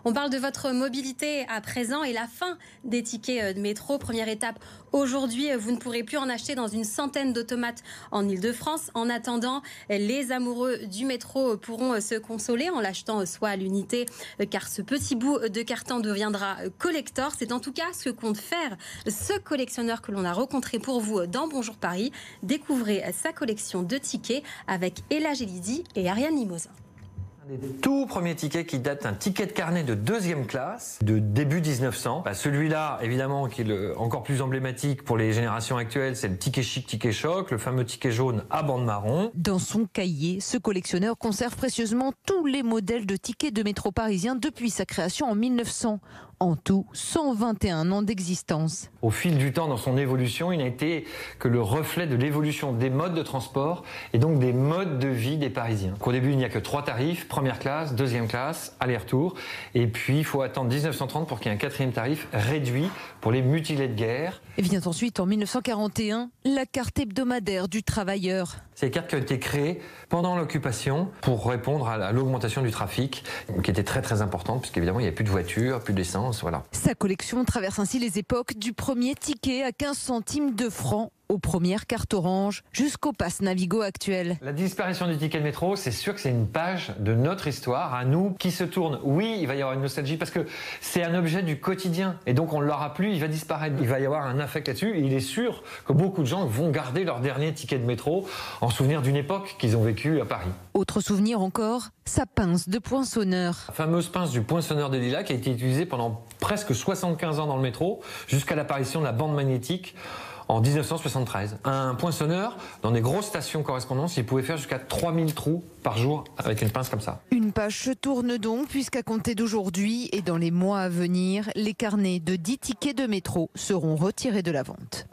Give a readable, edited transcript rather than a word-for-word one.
On parle de votre mobilité à présent et la fin des tickets de métro. Première étape aujourd'hui, vous ne pourrez plus en acheter dans une centaine d'automates en Ile-de-France. En attendant, les amoureux du métro pourront se consoler en l'achetant soit à l'unité, car ce petit bout de carton deviendra collector. C'est en tout cas ce que compte faire ce collectionneur que l'on a rencontré pour vous dans Bonjour Paris. Découvrez sa collection de tickets avec Ella Gélidi et Ariane Limosin. Un des tout premiers tickets qui date d'un ticket de carnet de 2e classe de début 1900. Celui-là, évidemment, qui est encore plus emblématique pour les générations actuelles, c'est le ticket chic, ticket choc, le fameux ticket jaune à bande marron. Dans son cahier, ce collectionneur conserve précieusement tous les modèles de tickets de métro parisien depuis sa création en 1900. En tout, 121 ans d'existence. Au fil du temps, dans son évolution, il n'a été que le reflet de l'évolution des modes de transport et donc des modes de vie des Parisiens. Au début, il n'y a que 3 tarifs, première classe, deuxième classe, aller-retour. Et puis, il faut attendre 1930 pour qu'il y ait un 4e tarif réduit pour les mutilés de guerre. Et vient ensuite, en 1941, la carte hebdomadaire du travailleur. C'est des cartes qui ont été créées pendant l'occupation pour répondre à l'augmentation du trafic, qui était très très importante, puisqu'évidemment, il n'y avait plus de voitures, plus d'essence, voilà. Sa collection traverse ainsi les époques du premier ticket à 15 centimes de francs aux premières cartes orange jusqu'au pass Navigo actuel. La disparition du ticket de métro, c'est sûr que c'est une page de notre histoire, à nous, qui se tourne. Oui, il va y avoir une nostalgie parce que c'est un objet du quotidien et donc on ne l'aura plus, il va disparaître. Il va y avoir un affect là-dessus et il est sûr que beaucoup de gens vont garder leur dernier ticket de métro en souvenir d'une époque qu'ils ont vécue à Paris. Autre souvenir encore, sa pince de poinçonneur. La fameuse pince du poinçonneur des Lilas qui a été utilisée pendant presque 75 ans dans le métro jusqu'à l'apparition de la bande magnétique en 1973. Un poinçonneur, dans des grosses stations correspondances, il pouvait faire jusqu'à 3000 trous par jour avec une pince comme ça. Une page se tourne donc, puisqu'à compter d'aujourd'hui et dans les mois à venir, les carnets de 10 tickets de métro seront retirés de la vente.